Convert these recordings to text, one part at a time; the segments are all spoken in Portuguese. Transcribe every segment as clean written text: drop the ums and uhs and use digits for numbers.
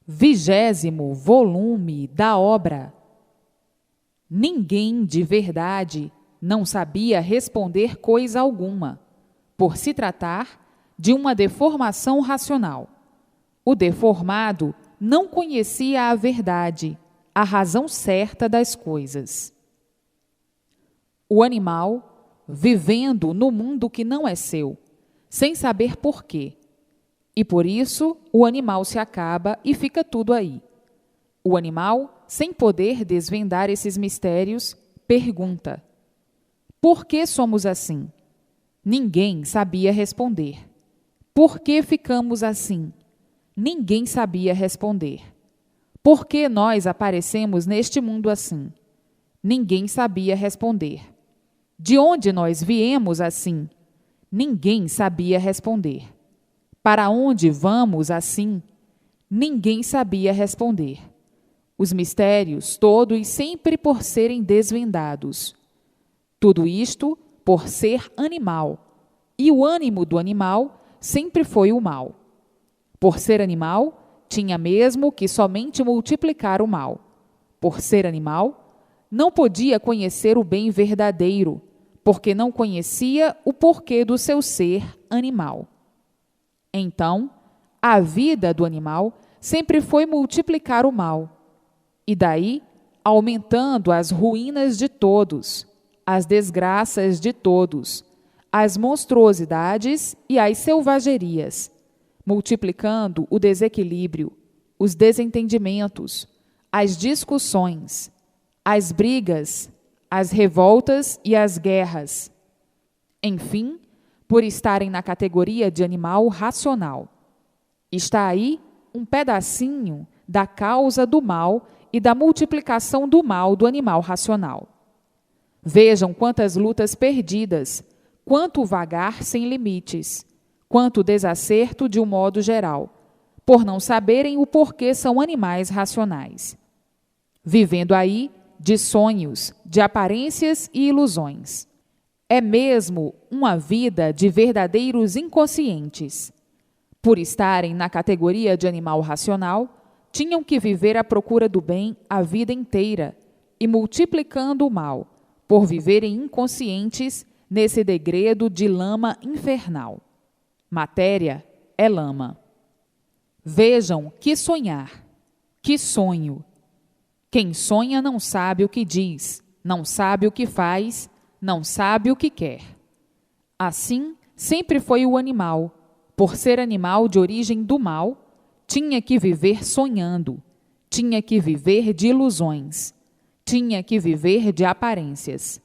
20º volume da obra. Ninguém de verdade não sabia responder coisa alguma, por se tratar de uma deformação racional. O deformado não conhecia a verdade, a razão certa das coisas. O animal, vivendo no mundo que não é seu, sem saber por quê. E por isso o animal se acaba e fica tudo aí. O animal, sem poder desvendar esses mistérios, pergunta: por que somos assim? Ninguém sabia responder. Por que ficamos assim? Ninguém sabia responder. Por que nós aparecemos neste mundo assim? Ninguém sabia responder. De onde nós viemos assim? Ninguém sabia responder. Para onde vamos assim? Ninguém sabia responder. Os mistérios todos sempre por serem desvendados. Tudo isto por ser animal. E o ânimo do animal sempre foi o mal. Por ser animal, tinha mesmo que somente multiplicar o mal. Por ser animal, não podia conhecer o bem verdadeiro, porque não conhecia o porquê do seu ser animal. Então, a vida do animal sempre foi multiplicar o mal, e daí aumentando as ruínas de todos, as desgraças de todos, as monstruosidades e as selvagerias, multiplicando o desequilíbrio, os desentendimentos, as discussões, as brigas, as revoltas e as guerras. Enfim, por estarem na categoria de animal racional. Está aí um pedacinho da causa do mal e da multiplicação do mal do animal racional. Vejam quantas lutas perdidas, quanto vagar sem limites, quanto desacerto de um modo geral, por não saberem o porquê são animais racionais. Vivendo aí de sonhos, de aparências e ilusões. É mesmo uma vida de verdadeiros inconscientes. Por estarem na categoria de animal racional, tinham que viver à procura do bem a vida inteira e multiplicando o mal, por viverem inconscientes nesse degredo de lama infernal. Matéria é lama. Vejam que sonhar, que sonho. Quem sonha não sabe o que diz, não sabe o que faz, não sabe o que quer. Assim, sempre foi o animal. Por ser animal de origem do mal, tinha que viver sonhando, tinha que viver de ilusões, tinha que viver de aparências.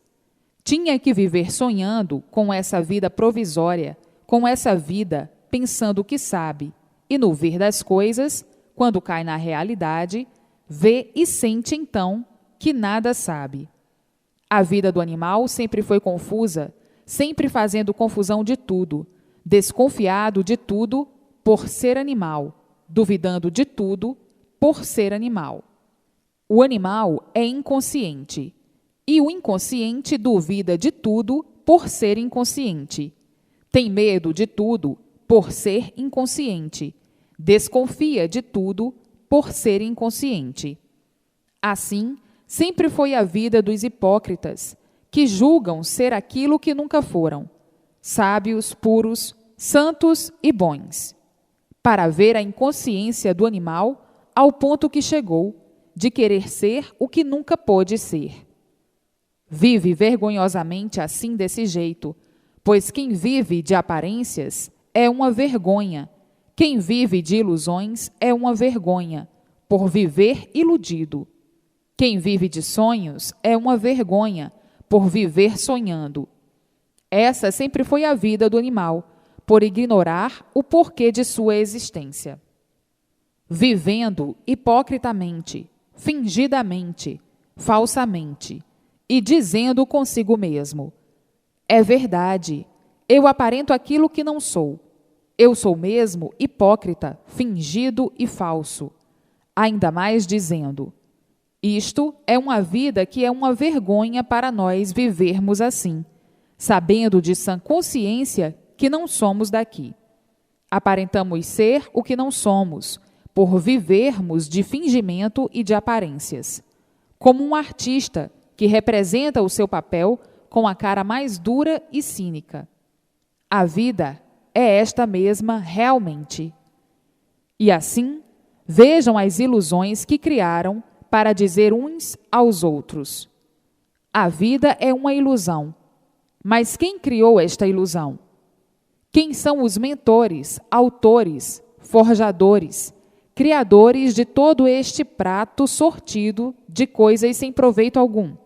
Tinha que viver sonhando com essa vida provisória, com essa vida pensando que sabe, e no ver das coisas, quando cai na realidade, vê e sente então que nada sabe. A vida do animal sempre foi confusa, sempre fazendo confusão de tudo, desconfiado de tudo por ser animal, duvidando de tudo por ser animal. O animal é inconsciente, e o inconsciente duvida de tudo por ser inconsciente. Tem medo de tudo por ser inconsciente, desconfia de tudo por ser inconsciente. Assim, sempre foi a vida dos hipócritas, que julgam ser aquilo que nunca foram, sábios, puros, santos e bons, para ver a inconsciência do animal ao ponto que chegou, de querer ser o que nunca pôde ser. Vive vergonhosamente assim desse jeito, pois quem vive de aparências é uma vergonha, quem vive de ilusões é uma vergonha, por viver iludido. Quem vive de sonhos é uma vergonha, por viver sonhando. Essa sempre foi a vida do animal, por ignorar o porquê de sua existência. Vivendo hipocritamente, fingidamente, falsamente, e dizendo consigo mesmo: é verdade, eu aparento aquilo que não sou. Eu sou mesmo hipócrita, fingido e falso. Ainda mais dizendo: isto é uma vida que é uma vergonha para nós vivermos assim, sabendo de sã consciência que não somos daqui. Aparentamos ser o que não somos, por vivermos de fingimento e de aparências, como um artista que representa o seu papel com a cara mais dura e cínica. A vida é esta mesma realmente. E assim, vejam as ilusões que criaram para dizer uns aos outros: a vida é uma ilusão. Mas quem criou esta ilusão? Quem são os mentores, autores, forjadores, criadores de todo este prato sortido de coisas sem proveito algum?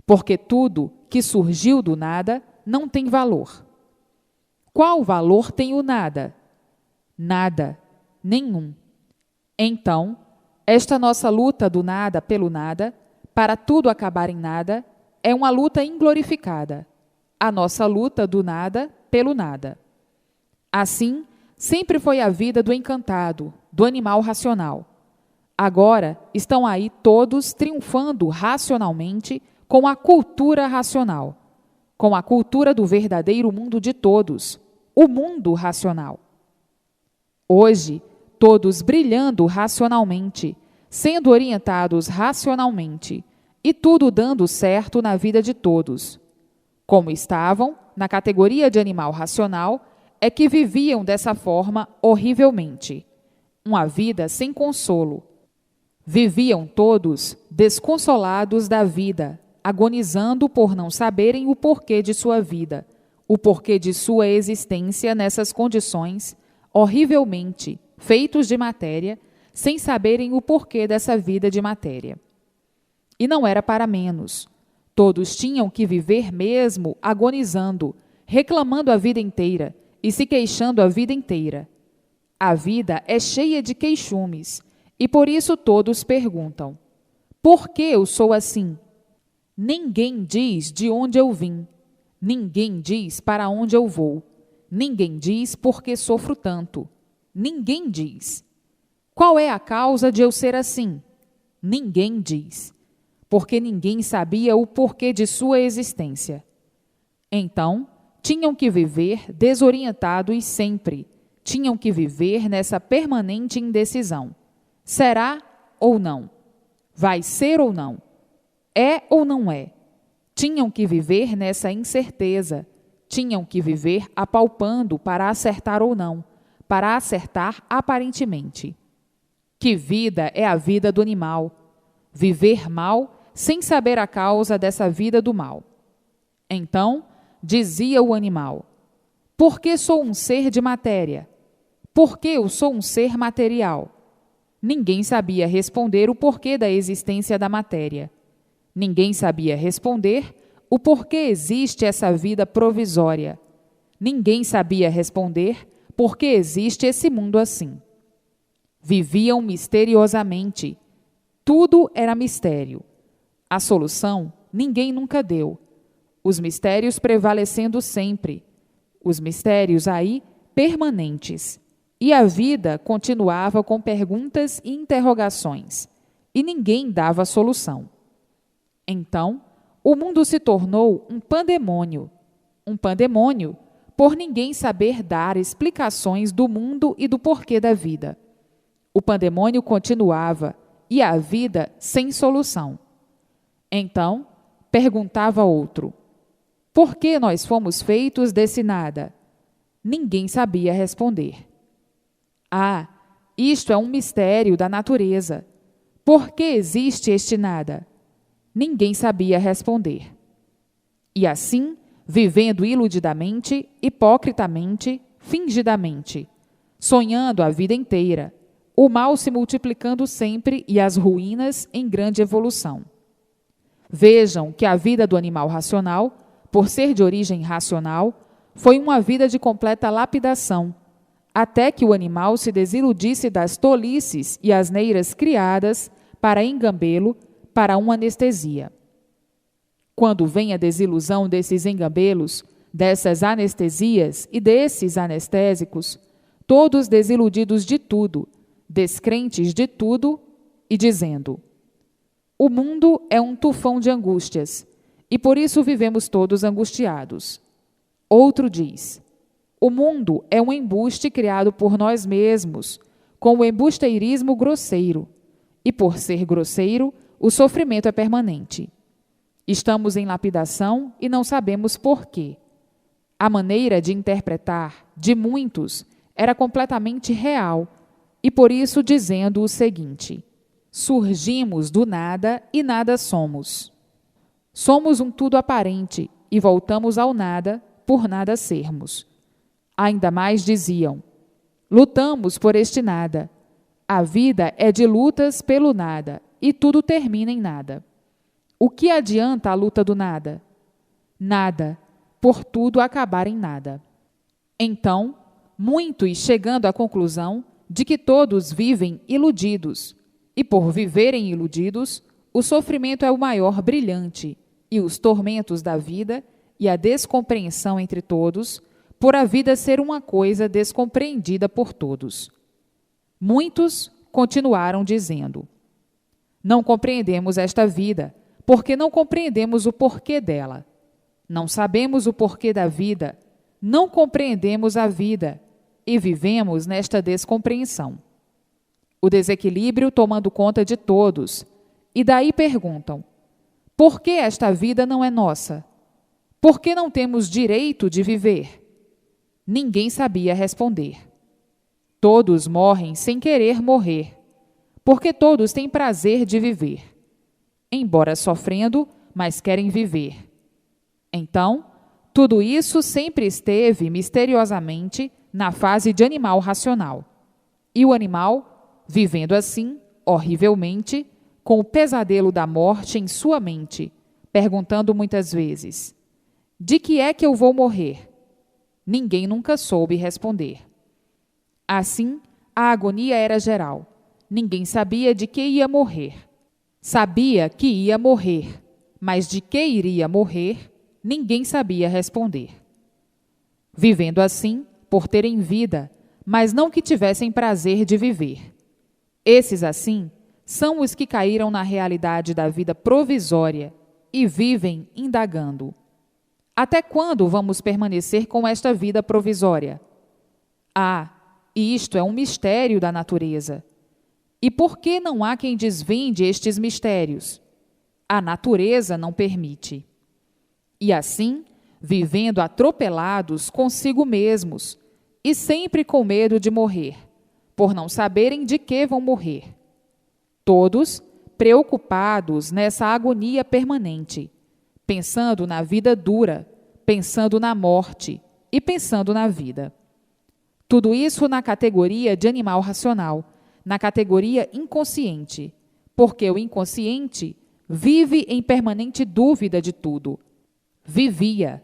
Porque tudo que surgiu do nada não tem valor. Qual valor tem o nada? Nada, nenhum. Então, esta nossa luta do nada pelo nada, para tudo acabar em nada, é uma luta inglorificada. A nossa luta do nada pelo nada. Assim, sempre foi a vida do encantado, do animal racional. Agora estão aí todos triunfando racionalmente com a cultura racional, com a cultura do verdadeiro mundo de todos, o mundo racional. Hoje, todos brilhando racionalmente, sendo orientados racionalmente, e tudo dando certo na vida de todos. Como estavam na categoria de animal racional, é que viviam dessa forma horrivelmente, uma vida sem consolo. Viviam todos desconsolados da vida, agonizando por não saberem o porquê de sua vida, o porquê de sua existência nessas condições, horrivelmente feitos de matéria, sem saberem o porquê dessa vida de matéria. E não era para menos. Todos tinham que viver mesmo agonizando, reclamando a vida inteira e se queixando a vida inteira. A vida é cheia de queixumes, e por isso todos perguntam: por que eu sou assim? Ninguém diz de onde eu vim, ninguém diz para onde eu vou, ninguém diz por que sofro tanto, ninguém diz. Qual é a causa de eu ser assim? Ninguém diz, porque ninguém sabia o porquê de sua existência. Então, tinham que viver desorientados sempre, tinham que viver nessa permanente indecisão. Será ou não? Vai ser ou não? É ou não é? Tinham que viver nessa incerteza, tinham que viver apalpando para acertar ou não, para acertar aparentemente. Que vida é a vida do animal? Viver mal sem saber a causa dessa vida do mal. Então, dizia o animal: por que sou um ser de matéria? Por que eu sou um ser material? Ninguém sabia responder o porquê da existência da matéria. Ninguém sabia responder o porquê existe essa vida provisória. Ninguém sabia responder por que existe esse mundo assim. Viviam misteriosamente. Tudo era mistério. A solução ninguém nunca deu. Os mistérios prevalecendo sempre. Os mistérios aí permanentes. E a vida continuava com perguntas e interrogações. E ninguém dava solução. Então, o mundo se tornou um pandemônio. Um pandemônio por ninguém saber dar explicações do mundo e do porquê da vida. O pandemônio continuava e a vida sem solução. Então, perguntava outro: por que nós fomos feitos desse nada? Ninguém sabia responder. Ah, isto é um mistério da natureza. Por que existe este nada? Ninguém sabia responder. E assim, vivendo iludidamente, hipocritamente, fingidamente, sonhando a vida inteira, o mal se multiplicando sempre e as ruínas em grande evolução. Vejam que a vida do animal racional, por ser de origem racional, foi uma vida de completa lapidação, até que o animal se desiludisse das tolices e asneiras criadas para engambê-lo para uma anestesia. Quando vem a desilusão desses engambelos, dessas anestesias e desses anestésicos, todos desiludidos de tudo, descrentes de tudo e dizendo: o mundo é um tufão de angústias e por isso vivemos todos angustiados. Outro diz: o mundo é um embuste criado por nós mesmos, com o embusteirismo grosseiro, e por ser grosseiro, o sofrimento é permanente. Estamos em lapidação e não sabemos por quê. A maneira de interpretar, de muitos, era completamente real, e por isso dizendo o seguinte: surgimos do nada e nada somos. Somos um tudo aparente e voltamos ao nada por nada sermos. Ainda mais diziam: lutamos por este nada. A vida é de lutas pelo nada e tudo termina em nada. O que adianta a luta do nada? Nada, por tudo acabar em nada. Então, muitos chegando à conclusão de que todos vivem iludidos, e por viverem iludidos, o sofrimento é o maior brilhante, e os tormentos da vida e a descompreensão entre todos, por a vida ser uma coisa descompreendida por todos. Muitos continuaram dizendo: não compreendemos esta vida, porque não compreendemos o porquê dela. Não sabemos o porquê da vida, não compreendemos a vida e vivemos nesta descompreensão. O desequilíbrio tomando conta de todos, e daí perguntam: por que esta vida não é nossa? Por que não temos direito de viver? Ninguém sabia responder. Todos morrem sem querer morrer, porque todos têm prazer de viver, embora sofrendo, mas querem viver. Então, tudo isso sempre esteve misteriosamente na fase de animal racional. E o animal, vivendo assim, horrivelmente, com o pesadelo da morte em sua mente, perguntando muitas vezes: de que é que eu vou morrer? Ninguém nunca soube responder. Assim, a agonia era geral. Ninguém sabia de que ia morrer. Sabia que ia morrer, mas de que iria morrer, ninguém sabia responder. Vivendo assim, por terem vida, mas não que tivessem prazer de viver. Esses, assim, são os que caíram na realidade da vida provisória e vivem indagando: até quando vamos permanecer com esta vida provisória? Ah, isto é um mistério da natureza. E por que não há quem desvende estes mistérios? A natureza não permite. E assim, vivendo atropelados consigo mesmos, e sempre com medo de morrer, por não saberem de que vão morrer. Todos preocupados nessa agonia permanente, pensando na vida dura, pensando na morte e pensando na vida. Tudo isso na categoria de animal racional, na categoria inconsciente, porque o inconsciente vive em permanente dúvida de tudo. Vivia.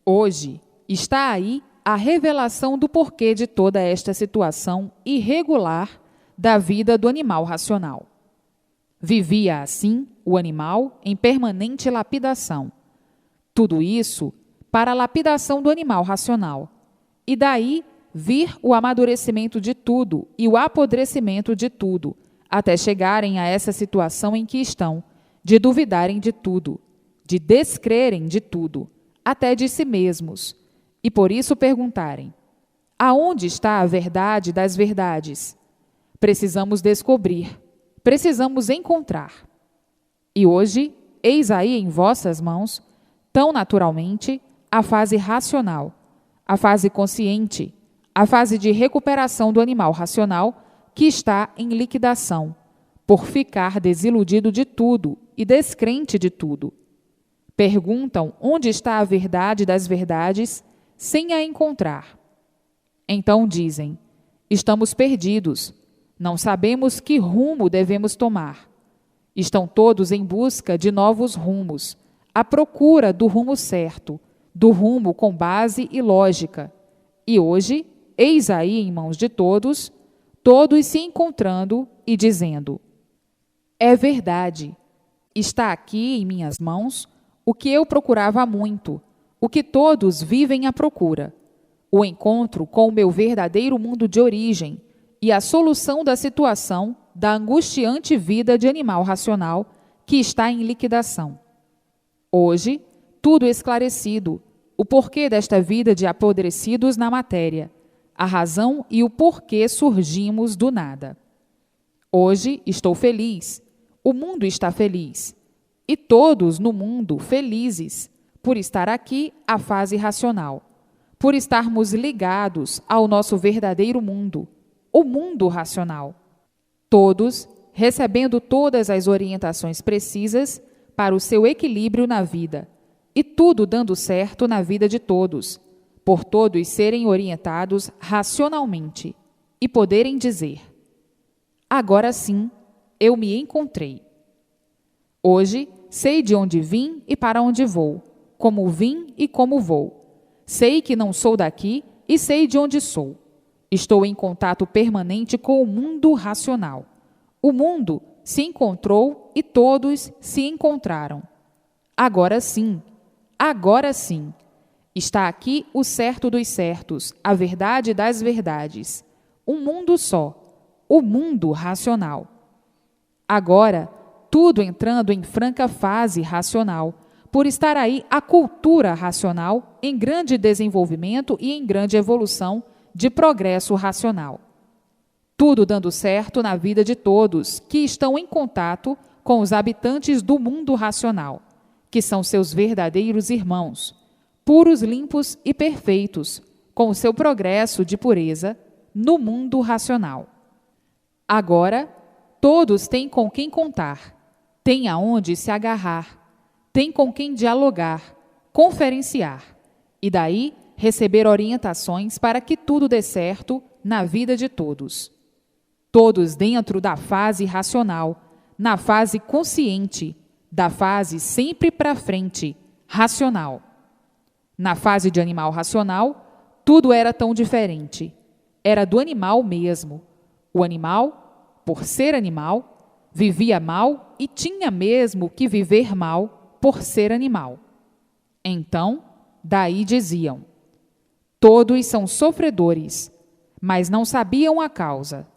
Hoje está aí a revelação do porquê de toda esta situação irregular da vida do animal racional. Vivia assim o animal em permanente lapidação. Tudo isso para a lapidação do animal racional. E daí vir o amadurecimento de tudo e o apodrecimento de tudo, até chegarem a essa situação em que estão, de duvidarem de tudo, de descrerem de tudo, até de si mesmos, e por isso perguntarem: aonde está a verdade das verdades? Precisamos descobrir, precisamos encontrar. E hoje, eis aí em vossas mãos, tão naturalmente, a fase racional, a fase consciente, a fase de recuperação do animal racional que está em liquidação, por ficar desiludido de tudo e descrente de tudo. Perguntam onde está a verdade das verdades sem a encontrar. Então dizem: estamos perdidos, não sabemos que rumo devemos tomar. Estão todos em busca de novos rumos, à procura do rumo certo, do rumo com base e lógica. E hoje, eis aí em mãos de todos, todos se encontrando e dizendo: é verdade, está aqui em minhas mãos o que eu procurava há muito, o que todos vivem à procura, o encontro com o meu verdadeiro mundo de origem e a solução da situação da angustiante vida de animal racional que está em liquidação. Hoje, tudo esclarecido, o porquê desta vida de apodrecidos na matéria, a razão e o porquê surgimos do nada. Hoje estou feliz, o mundo está feliz, e todos no mundo felizes, por estar aqui a fase racional, por estarmos ligados ao nosso verdadeiro mundo, o mundo racional. Todos recebendo todas as orientações precisas para o seu equilíbrio na vida, e tudo dando certo na vida de todos, por todos serem orientados racionalmente e poderem dizer: agora sim, eu me encontrei. Hoje sei de onde vim e para onde vou, como vim e como vou. Sei que não sou daqui e sei de onde sou. Estou em contato permanente com o mundo racional. O mundo se encontrou e todos se encontraram. Agora sim, está aqui o certo dos certos, a verdade das verdades. Um mundo só, o mundo racional. Agora, tudo entrando em franca fase racional, por estar aí a cultura racional em grande desenvolvimento e em grande evolução de progresso racional. Tudo dando certo na vida de todos que estão em contato com os habitantes do mundo racional, que são seus verdadeiros irmãos, puros, limpos e perfeitos, com o seu progresso de pureza no mundo racional. Agora, todos têm com quem contar, têm aonde se agarrar, têm com quem dialogar, conferenciar, e daí receber orientações para que tudo dê certo na vida de todos. Todos dentro da fase racional, na fase consciente, da fase sempre para frente, racional. Na fase de animal racional, tudo era tão diferente. Era do animal mesmo. O animal, por ser animal, vivia mal e tinha mesmo que viver mal por ser animal. Então, daí diziam: todos são sofredores, mas não sabiam a causa.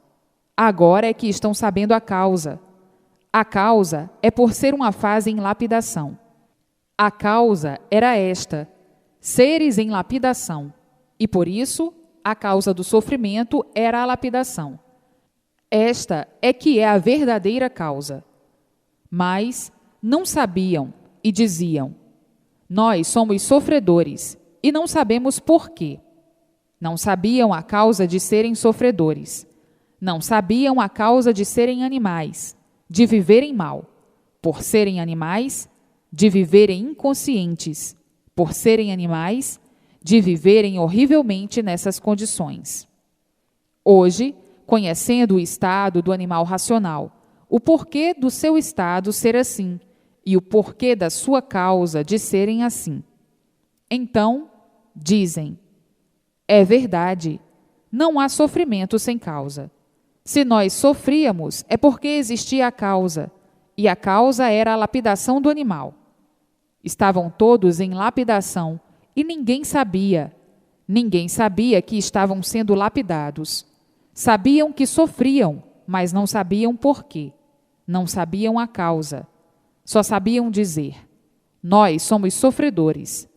Agora é que estão sabendo a causa. A causa é por ser uma fase em lapidação. A causa era esta: seres em lapidação, e por isso a causa do sofrimento era a lapidação. Esta é que é a verdadeira causa. Mas não sabiam e diziam: nós somos sofredores e não sabemos por quê. Não sabiam a causa de serem sofredores. Não sabiam a causa de serem animais, de viverem mal. Por serem animais, de viverem inconscientes. Por serem animais, de viverem horrivelmente nessas condições. Hoje, conhecendo o estado do animal racional, o porquê do seu estado ser assim e o porquê da sua causa de serem assim, então, dizem: é verdade, não há sofrimento sem causa. Se nós sofríamos, é porque existia a causa, e a causa era a lapidação do animal. Estavam todos em lapidação, e ninguém sabia que estavam sendo lapidados. Sabiam que sofriam, mas não sabiam por quê. Não sabiam a causa. Só sabiam dizer: nós somos sofredores.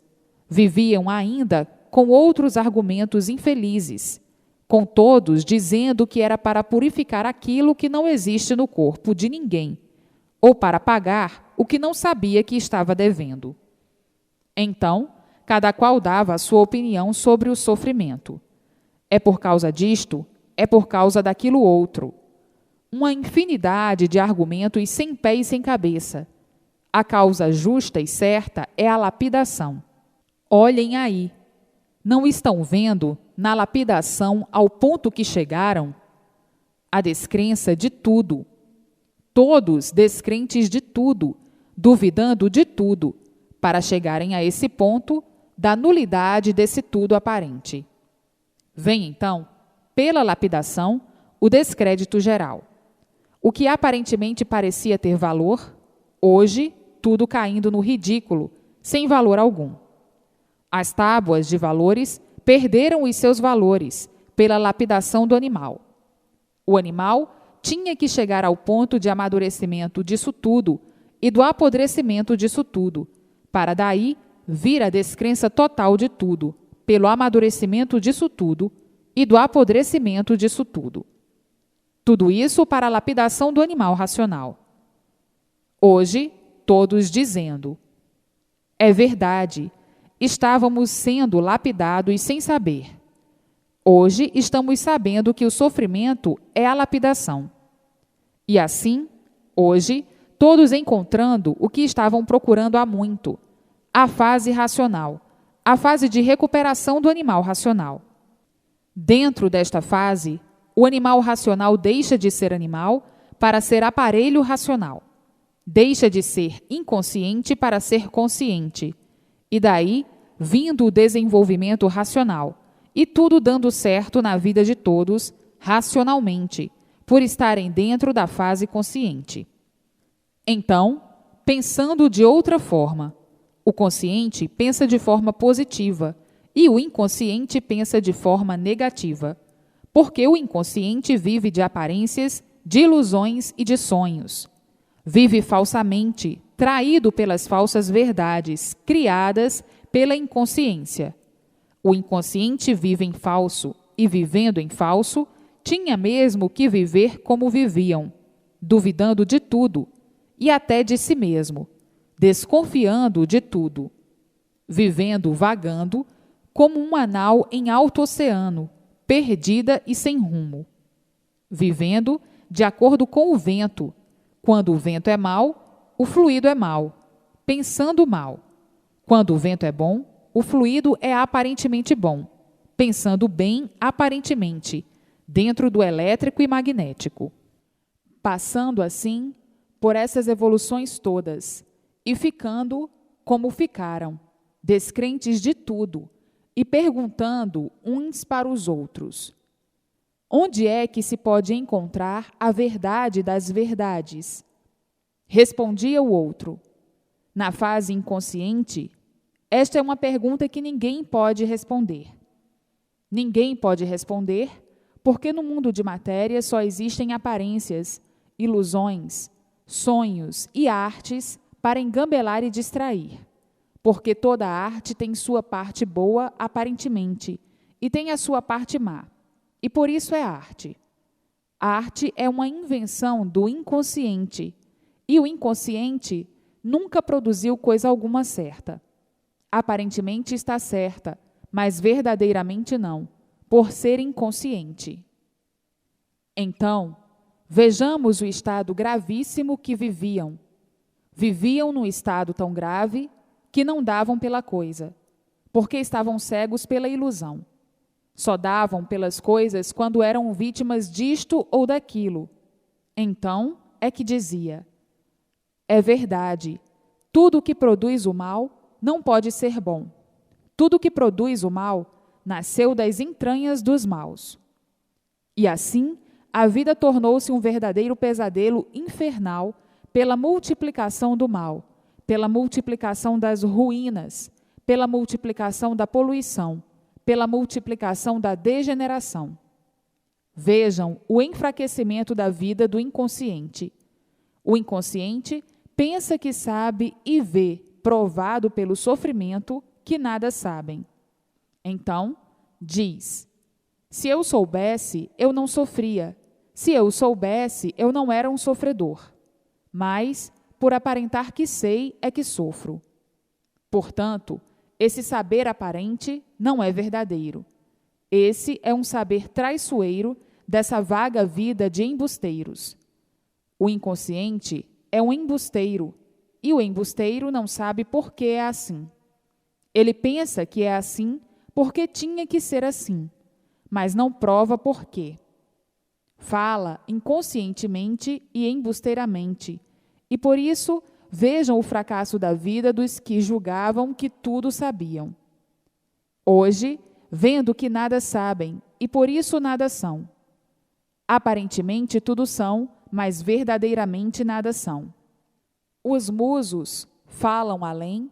Viviam ainda com outros argumentos infelizes, com todos dizendo que era para purificar aquilo que não existe no corpo de ninguém, ou para pagar o que não sabia que estava devendo. Então, cada qual dava a sua opinião sobre o sofrimento. É por causa disto, é por causa daquilo outro. Uma infinidade de argumentos sem pé e sem cabeça. A causa justa e certa é a lapidação. Olhem aí. Não estão vendo, na lapidação, ao ponto que chegaram? A descrença de tudo. Todos descrentes de tudo, duvidando de tudo, para chegarem a esse ponto da nulidade desse tudo aparente. Vem, então, pela lapidação, o descrédito geral. O que aparentemente parecia ter valor, hoje, tudo caindo no ridículo, sem valor algum. As tábuas de valores perderam os seus valores pela lapidação do animal. O animal tinha que chegar ao ponto de amadurecimento disso tudo e do apodrecimento disso tudo, para daí vir a descrença total de tudo, pelo amadurecimento disso tudo, e do apodrecimento disso tudo. Tudo isso para a lapidação do animal racional. Hoje, todos dizendo: é verdade, estávamos sendo lapidados sem saber. Hoje estamos sabendo que o sofrimento é a lapidação. E assim, hoje, todos encontrando o que estavam procurando há muito, a fase racional, a fase de recuperação do animal racional. Dentro desta fase, o animal racional deixa de ser animal para ser aparelho racional. Deixa de ser inconsciente para ser consciente. E daí, vindo o desenvolvimento racional, e tudo dando certo na vida de todos, racionalmente, por estarem dentro da fase consciente. Então, pensando de outra forma, o consciente pensa de forma positiva e o inconsciente pensa de forma negativa, porque o inconsciente vive de aparências, de ilusões e de sonhos. Vive falsamente, traído pelas falsas verdades criadas pela inconsciência. O inconsciente vive em falso e, vivendo em falso, tinha mesmo que viver como viviam, duvidando de tudo e até de si mesmo, desconfiando de tudo, vivendo vagando como uma nau em alto oceano, perdida e sem rumo, vivendo de acordo com o vento. Quando o vento é mau, o fluido é mau, pensando mal. Quando o vento é bom, o fluido é aparentemente bom, pensando bem aparentemente, dentro do elétrico e magnético. Passando assim por essas evoluções todas e ficando como ficaram, descrentes de tudo e perguntando uns para os outros: onde é que se pode encontrar a verdade das verdades? Respondia o outro: na fase inconsciente, esta é uma pergunta que ninguém pode responder. Ninguém pode responder porque no mundo de matéria só existem aparências, ilusões, sonhos e artes para engambelar e distrair. Porque toda arte tem sua parte boa aparentemente e tem a sua parte má. E por isso é arte. A arte é uma invenção do inconsciente, e o inconsciente nunca produziu coisa alguma certa. Aparentemente está certa, mas verdadeiramente não, por ser inconsciente. Então, vejamos o estado gravíssimo que viviam. Viviam num estado tão grave que não davam pela coisa, porque estavam cegos pela ilusão. Só davam pelas coisas quando eram vítimas disto ou daquilo. Então é que dizia: é verdade, tudo que produz o mal não pode ser bom. Tudo que produz o mal nasceu das entranhas dos maus. E assim, a vida tornou-se um verdadeiro pesadelo infernal pela multiplicação do mal, pela multiplicação das ruínas, pela multiplicação da poluição, pela multiplicação da degeneração. Vejam o enfraquecimento da vida do inconsciente. O inconsciente pensa que sabe e vê, provado pelo sofrimento, que nada sabem. Então, diz: se eu soubesse, eu não sofria. Se eu soubesse, eu não era um sofredor. Mas, por aparentar que sei, é que sofro. Portanto, esse saber aparente não é verdadeiro. Esse é um saber traiçoeiro dessa vaga vida de embusteiros. O inconsciente é um embusteiro, e o embusteiro não sabe por que é assim. Ele pensa que é assim porque tinha que ser assim, mas não prova por quê. Fala inconscientemente e embusteiramente, e por isso vejam o fracasso da vida dos que julgavam que tudo sabiam. Hoje, vendo que nada sabem e por isso nada são. Aparentemente tudo são, mas verdadeiramente nada são. Os musos falam além,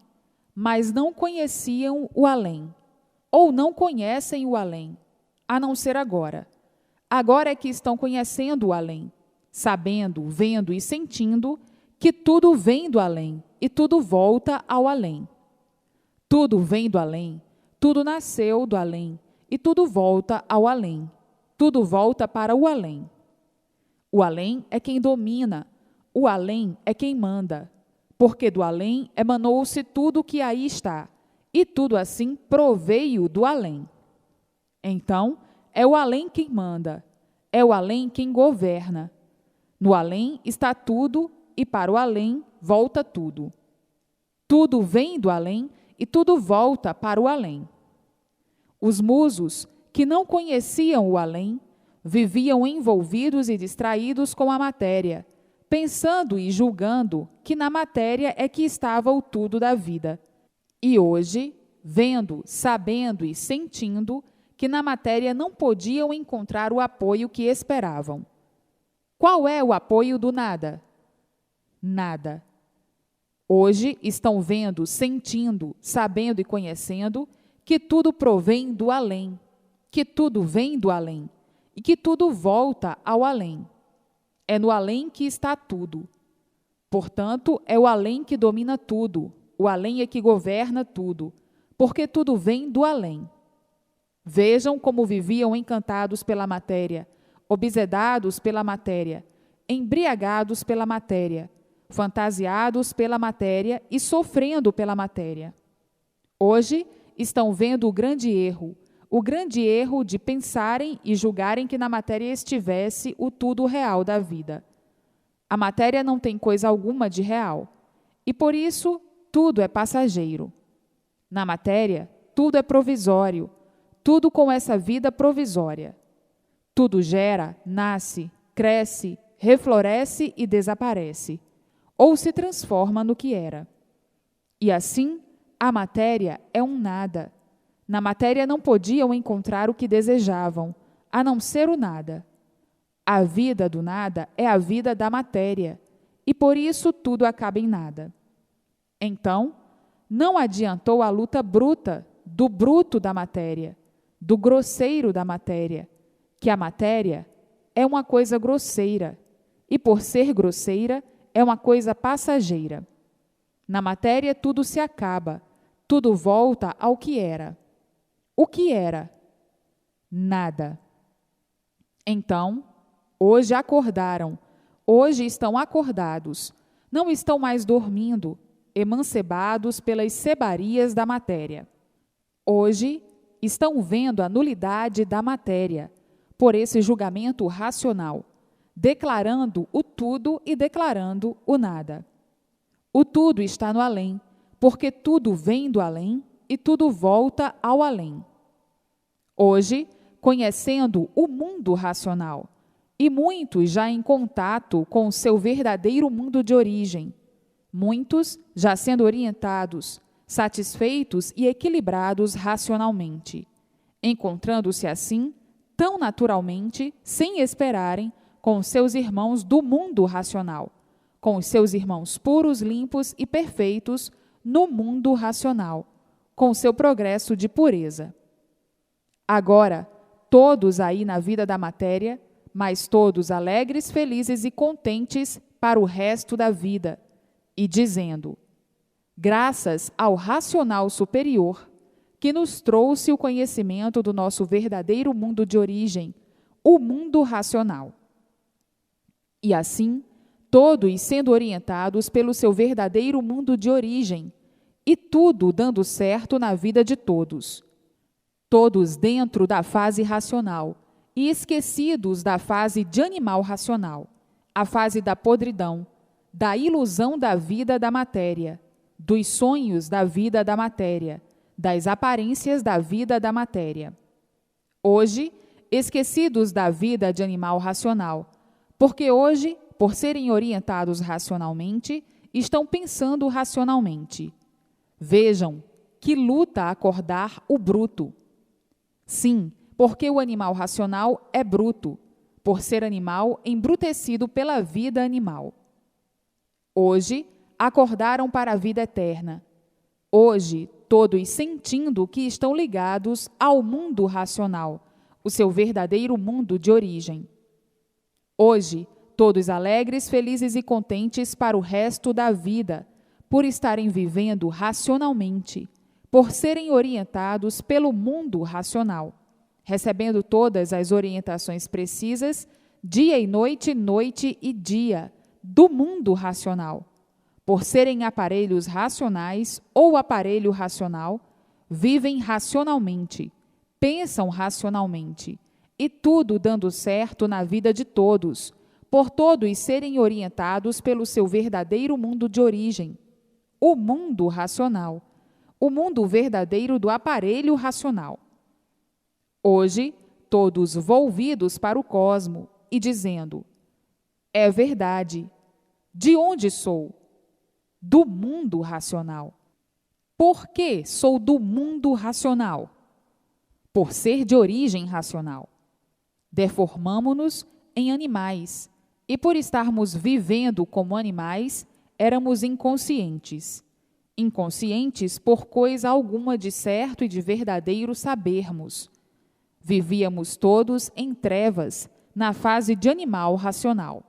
mas não conheciam o além, ou não conhecem o além, a não ser agora. Agora é que estão conhecendo o além, sabendo, vendo e sentindo que tudo vem do além e tudo volta ao além. Tudo vem do além, tudo nasceu do além e tudo volta ao além. Tudo volta para o além. O além é quem domina, o além é quem manda, porque do além emanou-se tudo o que aí está, e tudo assim proveio do além. Então, é o além quem manda, é o além quem governa. No além está tudo, e para o além volta tudo. Tudo vem do além e tudo volta para o além. Os musos, que não conheciam o além, viviam envolvidos e distraídos com a matéria, pensando e julgando que na matéria é que estava o tudo da vida. E hoje, vendo, sabendo e sentindo que na matéria não podiam encontrar o apoio que esperavam. Qual é o apoio do nada? Nada. Hoje estão vendo, sentindo, sabendo e conhecendo que tudo provém do além, que tudo vem do além e que tudo volta ao além. É no além que está tudo. Portanto, é o além que domina tudo, o além é que governa tudo, porque tudo vem do além. Vejam como viviam encantados pela matéria, obsedados pela matéria, embriagados pela matéria, fantasiados pela matéria e sofrendo pela matéria. Hoje estão vendo o grande erro de pensarem e julgarem que na matéria estivesse o tudo real da vida. A matéria não tem coisa alguma de real, e por isso tudo é passageiro. Na matéria, tudo é provisório, tudo com essa vida provisória. Tudo gera, nasce, cresce, refloresce e desaparece, ou se transforma no que era. E assim, a matéria é um nada. Na matéria não podiam encontrar o que desejavam, a não ser o nada. A vida do nada é a vida da matéria, e por isso tudo acaba em nada. Então, não adiantou a luta bruta do bruto da matéria, do grosseiro da matéria, que a matéria é uma coisa grosseira, e por ser grosseira, é uma coisa passageira. Na matéria tudo se acaba, tudo volta ao que era. O que era? Nada. Então, hoje acordaram, hoje estão acordados, não estão mais dormindo, emancebados pelas sebarias da matéria. Hoje estão vendo a nulidade da matéria, por esse julgamento racional, declarando o tudo e declarando o nada. O tudo está no além, porque tudo vem do além e tudo volta ao além. Hoje, conhecendo o mundo racional, e muitos já em contato com o seu verdadeiro mundo de origem, muitos já sendo orientados, satisfeitos e equilibrados racionalmente, encontrando-se assim, tão naturalmente, sem esperarem, com seus irmãos do mundo racional, com os seus irmãos puros, limpos e perfeitos no mundo racional, com seu progresso de pureza. Agora, todos aí na vida da matéria, mas todos alegres, felizes e contentes para o resto da vida, e dizendo: graças ao racional superior, que nos trouxe o conhecimento do nosso verdadeiro mundo de origem, o mundo racional. E assim, todos sendo orientados pelo seu verdadeiro mundo de origem, e tudo dando certo na vida de todos. Todos dentro da fase racional, e esquecidos da fase de animal racional, a fase da podridão, da ilusão da vida da matéria, dos sonhos da vida da matéria, das aparências da vida da matéria. Hoje, esquecidos da vida de animal racional, porque hoje, por serem orientados racionalmente, estão pensando racionalmente. Vejam que luta acordar o bruto. Sim, porque o animal racional é bruto, por ser animal embrutecido pela vida animal. Hoje, acordaram para a vida eterna. Hoje, todos sentindo que estão ligados ao mundo racional, o seu verdadeiro mundo de origem. Hoje, todos alegres, felizes e contentes para o resto da vida, por estarem vivendo racionalmente, por serem orientados pelo mundo racional. recebendo todas as orientações precisas, dia e noite e dia, do mundo racional. Por serem aparelhos racionais ou aparelho racional, vivem racionalmente, pensam racionalmente, e tudo dando certo na vida de todos, por todos serem orientados pelo seu verdadeiro mundo de origem, o mundo racional, o mundo verdadeiro do aparelho racional. Hoje, todos volvidos para o cosmo e dizendo: é verdade. De onde sou? Do mundo racional. Por que sou do mundo racional? Por ser de origem racional. Deformamo-nos em animais, e por estarmos vivendo como animais, éramos inconscientes. Inconscientes por coisa alguma de certo e de verdadeiro sabermos. Vivíamos todos em trevas, na fase de animal racional.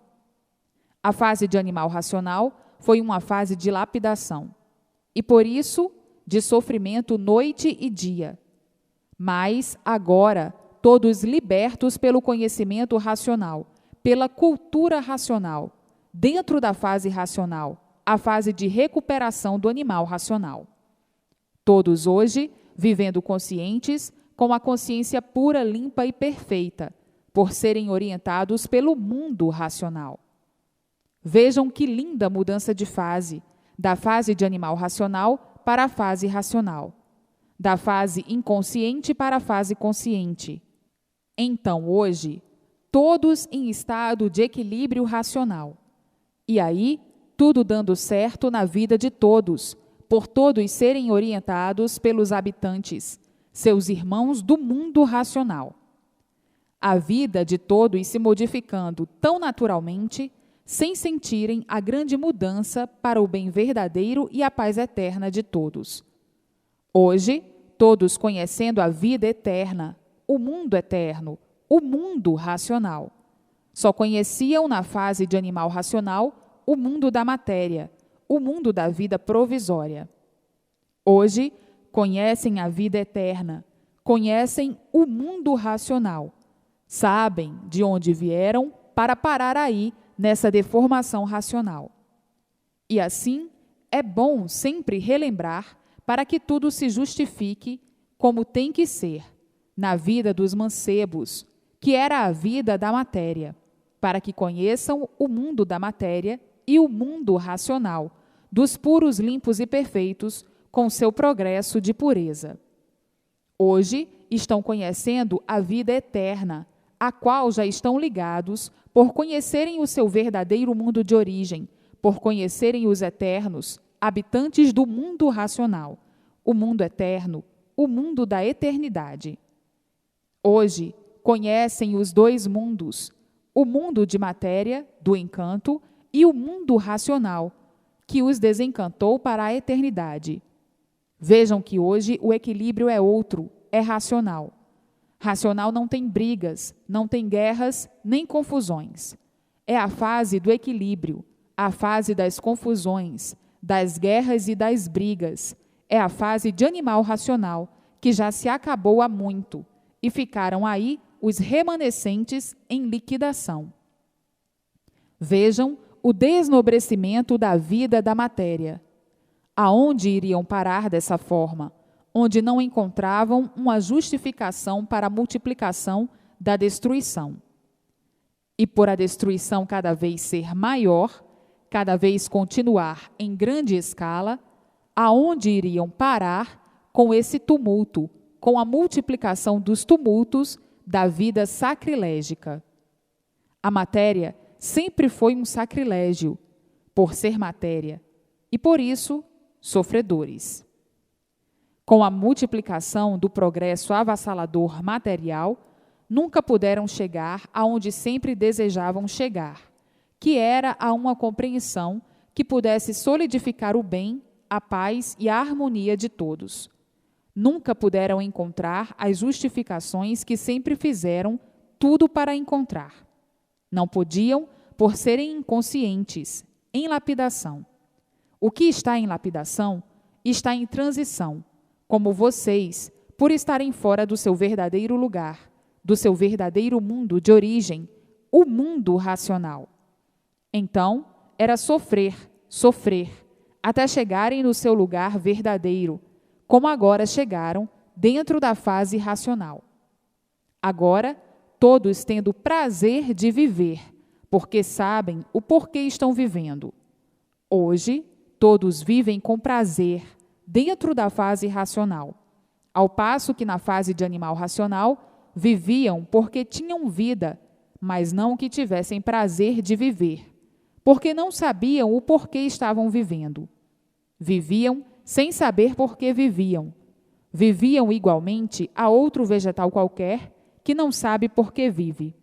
A fase de animal racional foi uma fase de lapidação, e por isso de sofrimento noite e dia. Mas agora, todos libertos pelo conhecimento racional, pela cultura racional, dentro da fase racional, a fase de recuperação do animal racional. Todos hoje vivendo conscientes, com a consciência pura, limpa e perfeita, por serem orientados pelo mundo racional. Vejam que linda mudança de fase, da fase de animal racional para a fase racional, da fase inconsciente para a fase consciente. Então, hoje, todos em estado de equilíbrio racional. E aí, tudo dando certo na vida de todos, por todos serem orientados pelos habitantes, seus irmãos do mundo racional. A vida de todos se modificando tão naturalmente, sem sentirem a grande mudança para o bem verdadeiro e a paz eterna de todos. Hoje, todos conhecendo a vida eterna, o mundo eterno, o mundo racional. Só conheciam na fase de animal racional o mundo da matéria, o mundo da vida provisória. Hoje, conhecem a vida eterna, conhecem o mundo racional, sabem de onde vieram para parar aí nessa deformação racional. E assim, é bom sempre relembrar para que tudo se justifique como tem que ser, na vida dos mancebos, que era a vida da matéria, para que conheçam o mundo da matéria e o mundo racional, dos puros, limpos e perfeitos, com seu progresso de pureza. Hoje estão conhecendo a vida eterna, a qual já estão ligados por conhecerem o seu verdadeiro mundo de origem, por conhecerem os eternos, habitantes do mundo racional, o mundo eterno, o mundo da eternidade. Hoje conhecem os dois mundos, o mundo de matéria, do encanto, e o mundo racional, que os desencantou para a eternidade. Vejam que hoje o equilíbrio é outro, é racional. Racional não tem brigas, não tem guerras, nem confusões. É a fase do equilíbrio, a fase das confusões, das guerras e das brigas. É a fase de animal racional, que já se acabou há muito, e ficaram aí os remanescentes em liquidação. Vejam o desnobrecimento da vida da matéria. Aonde iriam parar dessa forma, onde não encontravam uma justificação para a multiplicação da destruição? E por a destruição cada vez ser maior, cada vez continuar em grande escala, aonde iriam parar com esse tumulto, com a multiplicação dos tumultos da vida sacrilégica? A matéria sempre foi um sacrilégio, por ser matéria, e por isso sofredores. Com a multiplicação do progresso avassalador material, nunca puderam chegar aonde sempre desejavam chegar, que era a uma compreensão que pudesse solidificar o bem, a paz e a harmonia de todos. Nunca puderam encontrar as justificações que sempre fizeram tudo para encontrar. Não podiam, por serem inconscientes, em lapidação. O que está em lapidação está em transição, como vocês, por estarem fora do seu verdadeiro lugar, do seu verdadeiro mundo de origem, o mundo racional. Então, era sofrer, sofrer, até chegarem no seu lugar verdadeiro, como agora chegaram dentro da fase racional. Agora, todos tendo prazer de viver, porque sabem o porquê estão vivendo. Hoje, todos vivem com prazer dentro da fase racional, ao passo que na fase de animal racional viviam porque tinham vida, mas não que tivessem prazer de viver, porque não sabiam o porquê estavam vivendo. Viviam sem saber por que viviam. Viviam igualmente a outro vegetal qualquer que não sabe por que vive.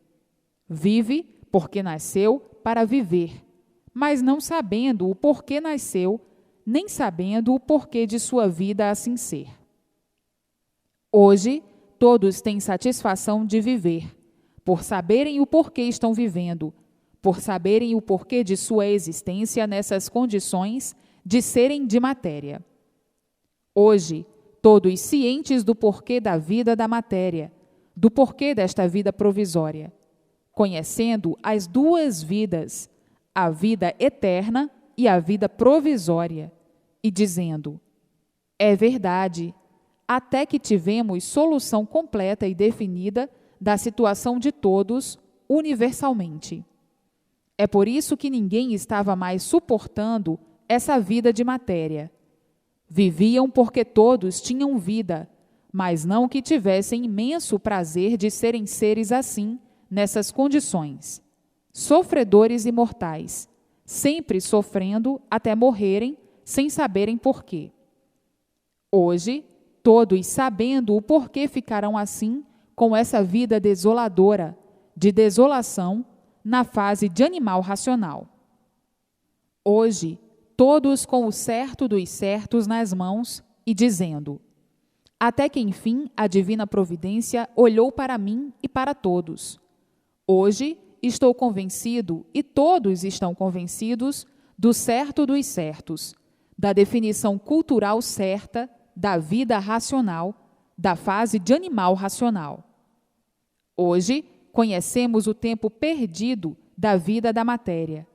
Vive porque nasceu para viver, mas não sabendo o porquê nasceu, nem sabendo o porquê de sua vida assim ser. Hoje, todos têm satisfação de viver, por saberem o porquê estão vivendo, por saberem o porquê de sua existência nessas condições de serem de matéria. Hoje, todos cientes do porquê da vida da matéria, do porquê desta vida provisória, conhecendo as duas vidas, a vida eterna e a vida provisória, e dizendo: é verdade, até que tivemos solução completa e definida da situação de todos universalmente. É por isso que ninguém estava mais suportando essa vida de matéria. Viviam porque todos tinham vida, mas não que tivessem imenso prazer de serem seres assim, nessas condições. Sofredores imortais, sempre sofrendo até morrerem, sem saberem porquê. Hoje, todos sabendo o porquê ficarão assim, com essa vida desoladora, de desolação, na fase de animal racional. Hoje, todos com o certo dos certos nas mãos e dizendo: até que enfim a divina providência olhou para mim e para todos. Hoje estou convencido, e todos estão convencidos, do certo dos certos, da definição cultural certa da vida racional, da fase de animal racional. Hoje conhecemos o tempo perdido da vida da matéria.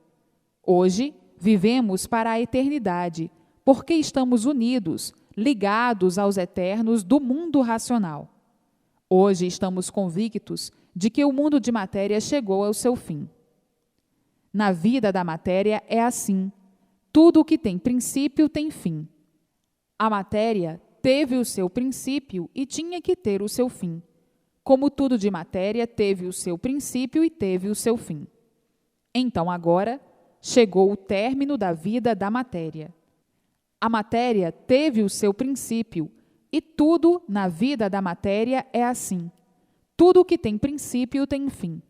Hoje vivemos para a eternidade, porque estamos unidos, ligados aos eternos do mundo racional. Hoje estamos convictos de que o mundo de matéria chegou ao seu fim. Na vida da matéria é assim: tudo o que tem princípio tem fim. A matéria teve o seu princípio e tinha que ter o seu fim, como tudo de matéria teve o seu princípio e teve o seu fim. Então agora chegou o término da vida da matéria. A matéria teve o seu princípio, e tudo na vida da matéria é assim. Tudo que tem princípio tem fim.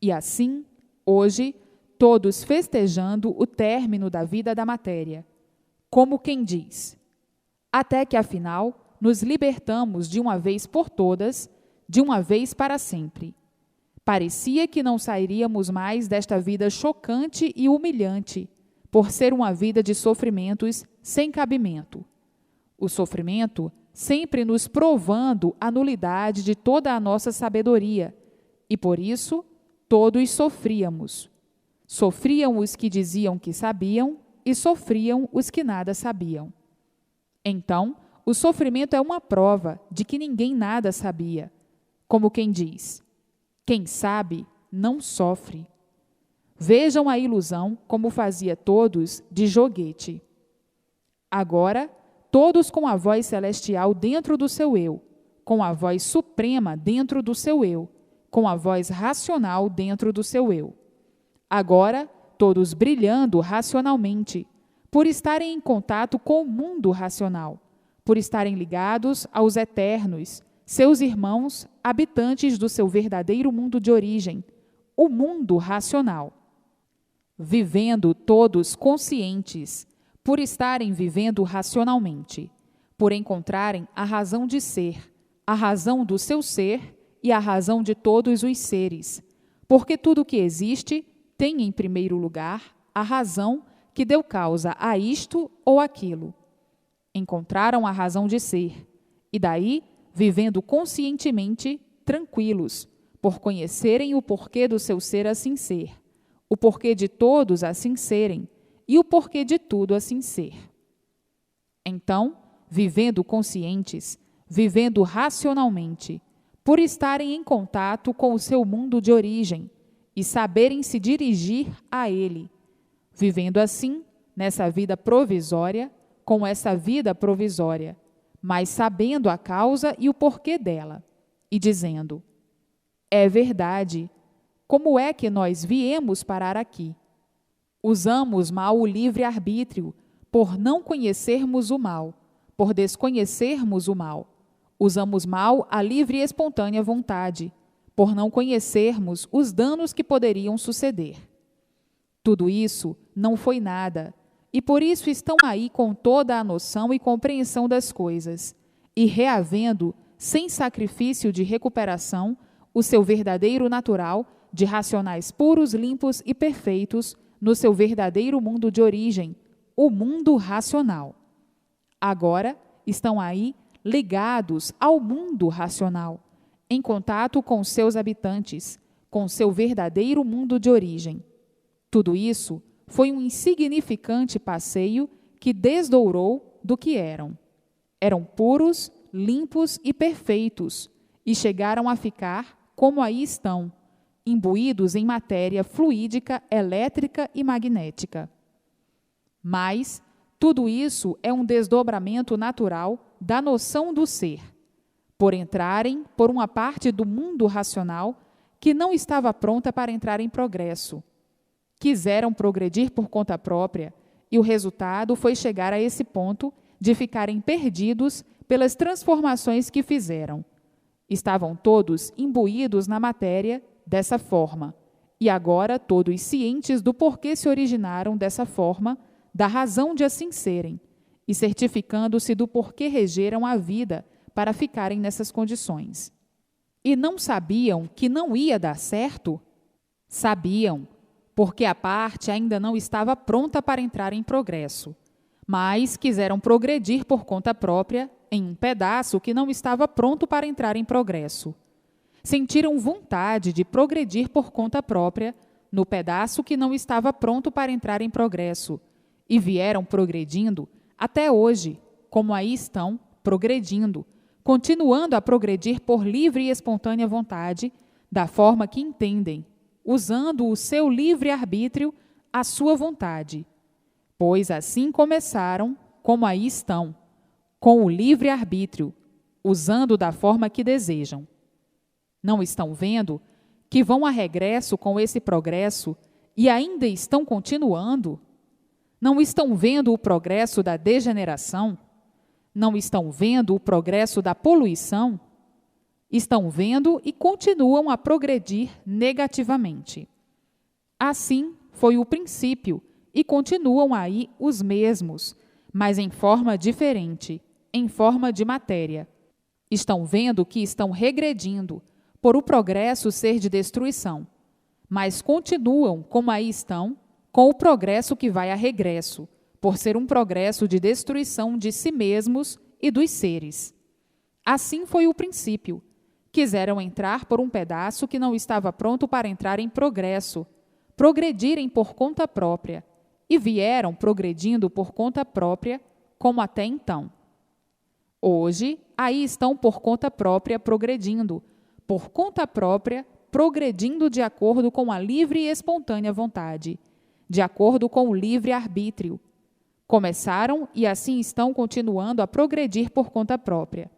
E assim, hoje, todos festejando o término da vida da matéria, como quem diz: até que afinal nos libertamos de uma vez por todas, de uma vez para sempre. Parecia que não sairíamos mais desta vida chocante e humilhante, por ser uma vida de sofrimentos sem cabimento. O sofrimento sempre nos provando a nulidade de toda a nossa sabedoria, e por isso todos sofríamos. Sofriam os que diziam que sabiam, e sofriam os que nada sabiam. Então, o sofrimento é uma prova de que ninguém nada sabia, como quem diz: quem sabe não sofre. Vejam a ilusão como fazia todos de joguete. Agora, todos com a voz celestial dentro do seu eu, com a voz suprema dentro do seu eu, com a voz racional dentro do seu eu. Agora, todos brilhando racionalmente, por estarem em contato com o mundo racional, por estarem ligados aos eternos, seus irmãos, habitantes do seu verdadeiro mundo de origem, o mundo racional. Vivendo todos conscientes, por estarem vivendo racionalmente, por encontrarem a razão de ser, a razão do seu ser e a razão de todos os seres, porque tudo que existe tem em primeiro lugar a razão que deu causa a isto ou aquilo. Encontraram a razão de ser, e daí vivendo conscientemente tranquilos, por conhecerem o porquê do seu ser assim ser, o porquê de todos assim serem e o porquê de tudo assim ser. Então, vivendo conscientes, vivendo racionalmente, por estarem em contato com o seu mundo de origem e saberem se dirigir a ele, vivendo assim, nessa vida provisória, com essa vida provisória, mas sabendo a causa e o porquê dela, e dizendo: é verdade, como é que nós viemos parar aqui? Usamos mal o livre-arbítrio, por não conhecermos o mal, por desconhecermos o mal. Usamos mal a livre e espontânea vontade, por não conhecermos os danos que poderiam suceder. Tudo isso não foi nada, e por isso estão aí com toda a noção e compreensão das coisas, e reavendo, sem sacrifício de recuperação, o seu verdadeiro natural de racionais puros, limpos e perfeitos no seu verdadeiro mundo de origem, o mundo racional. Agora estão aí ligados ao mundo racional, em contato com seus habitantes, com seu verdadeiro mundo de origem. Tudo isso foi um insignificante passeio que desdourou do que eram. Eram puros, limpos e perfeitos, e chegaram a ficar como aí estão, imbuídos em matéria fluídica, elétrica e magnética. Mas tudo isso é um desdobramento natural da noção do ser, por entrarem por uma parte do mundo racional que não estava pronta para entrar em progresso. Quiseram progredir por conta própria, e o resultado foi chegar a esse ponto de ficarem perdidos pelas transformações que fizeram. Estavam todos imbuídos na matéria dessa forma, e agora todos cientes do porquê se originaram dessa forma, da razão de assim serem, e certificando-se do porquê regeram a vida para ficarem nessas condições. E não sabiam que não ia dar certo? Sabiam, porque a parte ainda não estava pronta para entrar em progresso, mas quiseram progredir por conta própria em um pedaço que não estava pronto para entrar em progresso. Sentiram vontade de progredir por conta própria no pedaço que não estava pronto para entrar em progresso, e vieram progredindo até hoje, como aí estão, progredindo, continuando a progredir por livre e espontânea vontade, da forma que entendem, usando o seu livre-arbítrio, a sua vontade. Pois assim começaram, como aí estão, com o livre-arbítrio, usando da forma que desejam. Não estão vendo que vão a regresso com esse progresso e ainda estão continuando? Não estão vendo o progresso da degeneração? Não estão vendo o progresso da poluição? Estão vendo e continuam a progredir negativamente. Assim foi o princípio, e continuam aí os mesmos, mas em forma diferente, em forma de matéria. Estão vendo que estão regredindo, por o progresso ser de destruição, mas continuam como aí estão, com o progresso que vai a regresso, por ser um progresso de destruição de si mesmos e dos seres. Assim foi o princípio. Quiseram entrar por um pedaço que não estava pronto para entrar em progresso, progredirem por conta própria, e vieram progredindo por conta própria, como até então. Hoje, aí estão por conta própria progredindo, por conta própria, progredindo de acordo com a livre e espontânea vontade, de acordo com o livre-arbítrio. Começaram e assim estão continuando a progredir por conta própria.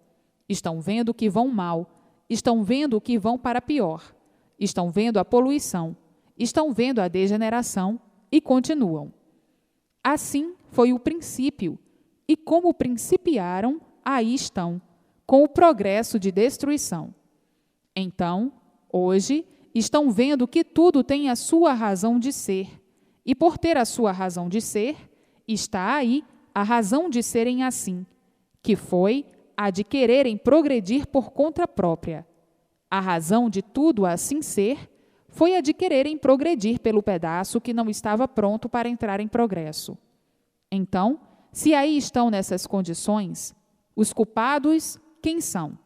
Estão vendo que vão mal, estão vendo que vão para pior, estão vendo a poluição, estão vendo a degeneração e continuam. Assim foi o princípio, e como principiaram, aí estão, com o progresso de destruição. Então, hoje, estão vendo que tudo tem a sua razão de ser, e por ter a sua razão de ser, está aí a razão de serem assim, que foi a de quererem progredir por conta própria. A razão de tudo assim ser foi a de quererem progredir pelo pedaço que não estava pronto para entrar em progresso. Então, se aí estão nessas condições, os culpados quem são?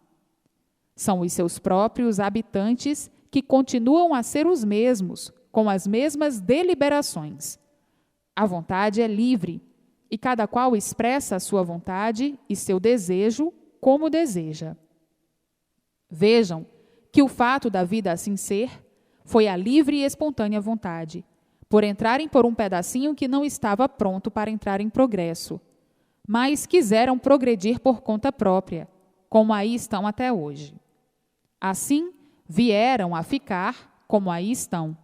São os seus próprios habitantes que continuam a ser os mesmos, com as mesmas deliberações. A vontade é livre, e cada qual expressa a sua vontade e seu desejo como deseja. Vejam que o fato da vida assim ser foi a livre e espontânea vontade, por entrarem por um pedacinho que não estava pronto para entrar em progresso, mas quiseram progredir por conta própria, como aí estão até hoje. Assim, vieram a ficar como aí estão,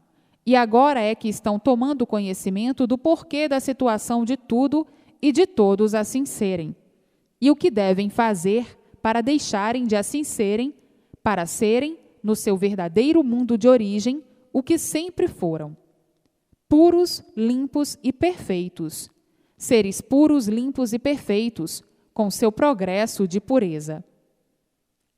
e agora é que estão tomando conhecimento do porquê da situação de tudo e de todos assim serem, e o que devem fazer para deixarem de assim serem, para serem, no seu verdadeiro mundo de origem, o que sempre foram: puros, limpos e perfeitos, seres puros, limpos e perfeitos, com seu progresso de pureza.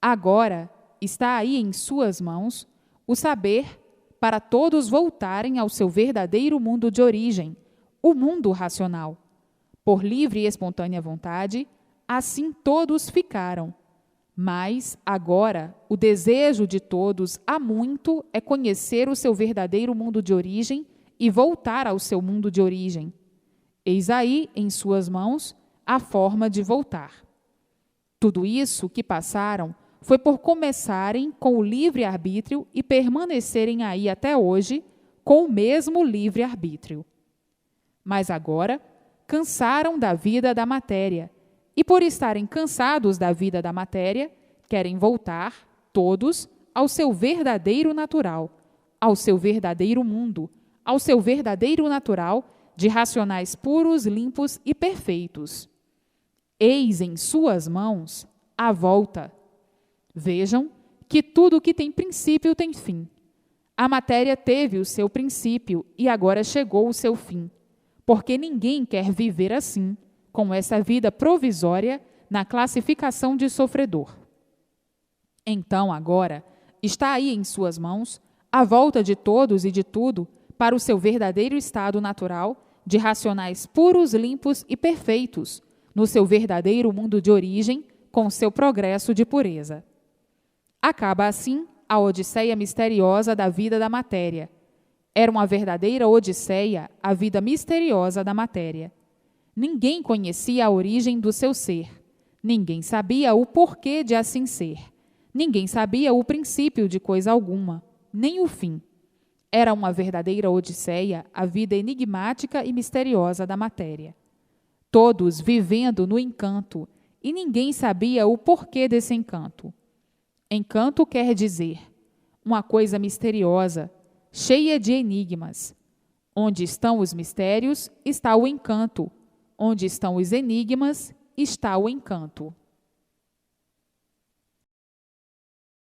Agora está aí em suas mãos o saber para todos voltarem ao seu verdadeiro mundo de origem, o mundo racional. Por livre e espontânea vontade, assim todos ficaram. Mas, agora, o desejo de todos há muito é conhecer o seu verdadeiro mundo de origem e voltar ao seu mundo de origem. Eis aí, em suas mãos, a forma de voltar. Tudo isso que passaram foi por começarem com o livre-arbítrio e permanecerem aí até hoje com o mesmo livre-arbítrio. Mas agora cansaram da vida da matéria e, por estarem cansados da vida da matéria, querem voltar, todos, ao seu verdadeiro natural, ao seu verdadeiro mundo, ao seu verdadeiro natural de racionais puros, limpos e perfeitos. Eis em suas mãos a volta. Vejam que tudo que tem princípio tem fim. A matéria teve o seu princípio e agora chegou o seu fim, porque ninguém quer viver assim, com essa vida provisória na classificação de sofredor. Então, agora, está aí em suas mãos a volta de todos e de tudo para o seu verdadeiro estado natural de racionais puros, limpos e perfeitos, no seu verdadeiro mundo de origem, com seu progresso de pureza. Acaba assim a odisseia misteriosa da vida da matéria. Era uma verdadeira odisseia a vida misteriosa da matéria. Ninguém conhecia a origem do seu ser. Ninguém sabia o porquê de assim ser. Ninguém sabia o princípio de coisa alguma, nem o fim. Era uma verdadeira odisseia a vida enigmática e misteriosa da matéria. Todos vivendo no encanto, e ninguém sabia o porquê desse encanto. Encanto quer dizer uma coisa misteriosa, cheia de enigmas. Onde estão os mistérios, está o encanto. Onde estão os enigmas, está o encanto.